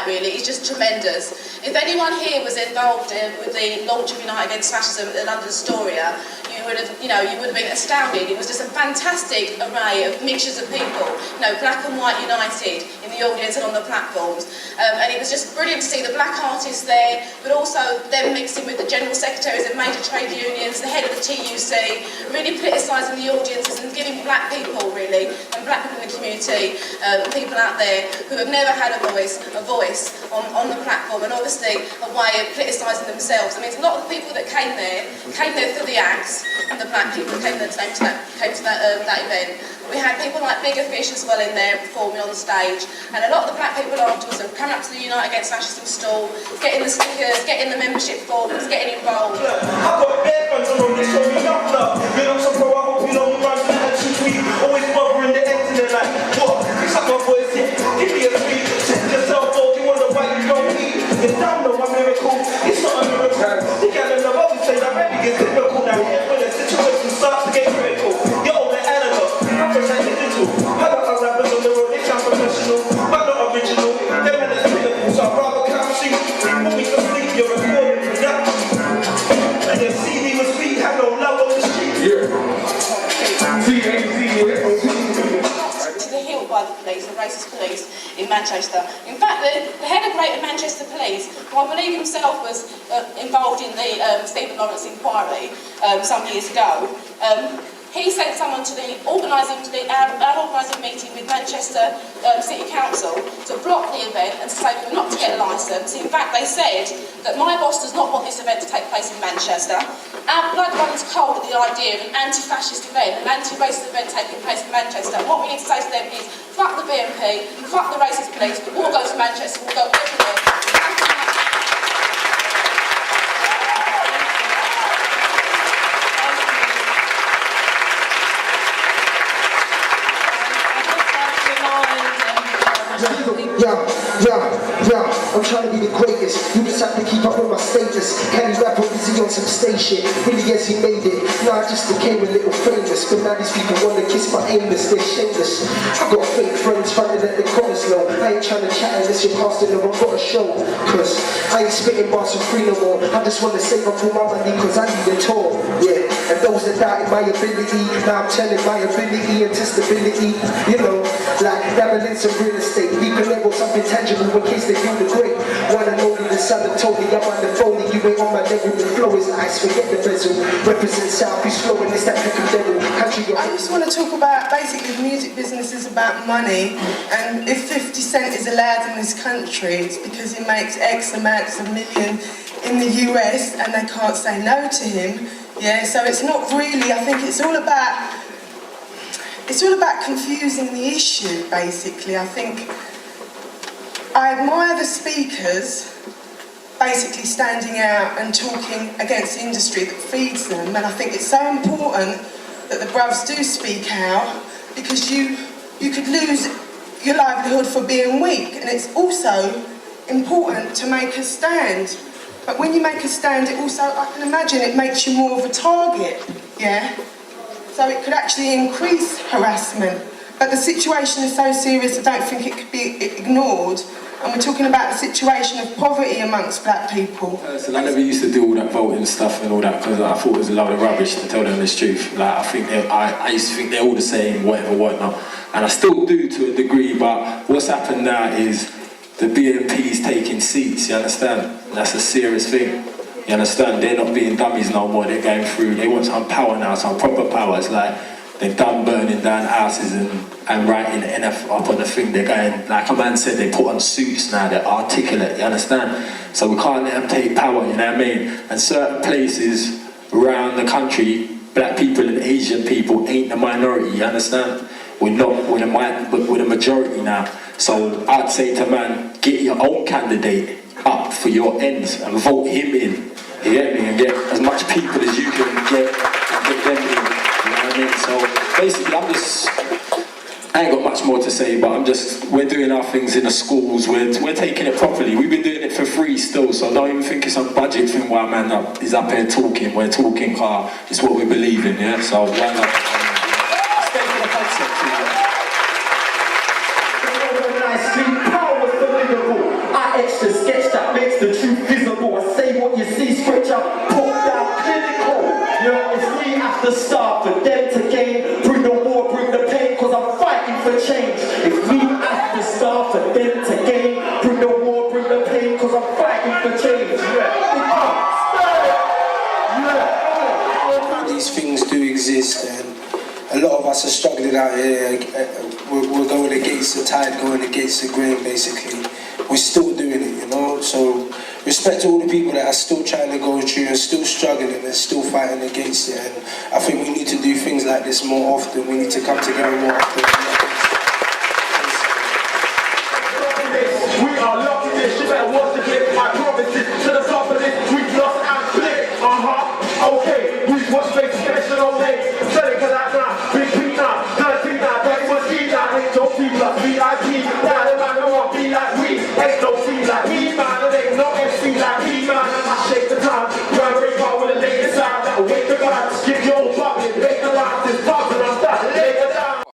Really, it's just tremendous. If anyone here was involved with the launch of Unite Against Fascism at London Astoria, you would have been astounded. It was just a fantastic array of mixtures of people, black and white united in the audience and on the platforms. And it was just brilliant to see the black artists there, but also them mixed in with the general secretaries of major trade unions, the head of the TUC, really politicising the audiences and giving black people, really, and black people in the community, people out there who have never had a voice on the platform, and obviously a way of politicising themselves. I mean, a lot of the people that came there for the acts, and the black people that came to that event. We had people like Bigger Fish as well in there performing on stage, and a lot of the black people afterwards have come up to the Unite Against Fascism stall, getting the stickers, getting the membership forms, getting involved. I've got bare fans around this, show me enough love. You know, so bro, I hope you know me, man, and tweet, always bothering the ends in the night. What? Fix up my voice, yeah, give me a beat. Set yourself up, you want to fight, you don't eat. It's down, no, I'm miracle. It's not a miracle. The gal in the bubble say that ready gets difficult now. When the situation starts to get critical, you're all the analog. I'm just like digital. I got my rappers on the road, they sound professional, but not original. Them men are critical, so I'd rather come see. Put me to sleep, you're recording me, yeah. And your CD was beat, had no love on the street. Yeah. By the police, the racist police in Manchester. In fact, the head of Greater Manchester Police, who I believe himself was involved in the Stephen Lawrence inquiry some years ago, he sent someone to our organising meeting with Manchester City Council to block the event and to say we were not to get a licence. In fact, they said that my boss does not want this event to take place in Manchester. Our blood runs cold at the idea of an anti-fascist event, an anti-racist event taking place in Manchester. And what we need to say to them is, fuck the BNP, fuck the racist police, we'll all go to Manchester, we'll go everywhere. Yeah, I'm trying to be the greatest. You just have to keep up with my status. Can he rap or is he on some stage shit? Really, yes, he made it. Now I just became a little famous. But now these people want to kiss my aimless, they're shameless. I got fake friends trying to let the chorus know. I ain't trying to chat unless you're casting them, I've got a show. Cause I ain't spitting bars for free no more. I just want to save up all my money cause I need a tour. Yeah, and those that doubted my ability, now I'm turning my ability into stability. You know, like dabbling in some real estate. Leaving level something tangible in case they feel the great. One and only the son that told me I'm on the phone. You ain't on my level, the flow is ice, forget the bezel. Represent South East flow and it's that pick of devil. I just want to talk about, basically the music business is about money, and if 50 Cent is allowed in this country, it's because he makes X amounts of million in the US and they can't say no to him. Yeah, so it's not really, I think it's all about confusing the issue, basically. I think I admire the speakers basically standing out and talking against the industry that feeds them, and I think it's so important that the bruvs do speak out, because you could lose your livelihood for being weak, and it's also important to make a stand. But when you make a stand, it also, I can imagine, it makes you more of a target, yeah? So it could actually increase harassment. But the situation is so serious, I don't think it could be ignored. And we're talking about the situation of poverty amongst black people. Personally, I never used to do all that voting stuff and all that because I thought it was a load of rubbish, to tell them the truth. Like, I used to think they're all the same, whatever, whatnot. And I still do to a degree, but what's happened now is the BNP's taking seats, you understand? That's a serious thing. You understand? They're not being dummies no more, they're going through, they want some power now, some proper power. It's like they've done burning down houses and writing NF up on the thing. They're going, like a man said, they put on suits now, they're articulate, you understand? So we can't let them take power, you know what I mean? And certain places around the country, black people and Asian people ain't the minority, you understand? We're the majority now. So I'd say to man, get your own candidate up for your ends and vote him in, you get me? And get as much people as you can get and get them in, you know what I mean? So basically I ain't got much more to say, but we're doing our things in the schools, we're taking it properly. We've been doing it for free still, so I don't even think it's a budget thing where a man is up here talking. We're talking car, it's what we believe in, yeah? So why not? Stay for the concept, you know? we're going against the tide, going against the grain, basically. We're still doing it, you know. So respect to all the people that are still trying to go through and still struggling and still fighting against it. And I think we need to do things like this more often. We need to come together more often. We are lucky this, you better watch the clip. I promise it, to the top of this, we've lost and split. Okay, we've watched fake special all day. Sell it cause I now, big P now, dirty now, dirty was G now, ain't no C plus VIP. Now the man don't want be like we, ain't no C like me, man, and ain't no MC like me, man. And I shake the time, try to break out with the latest sound that'll wake the vibe. Give your own bucket, make the line.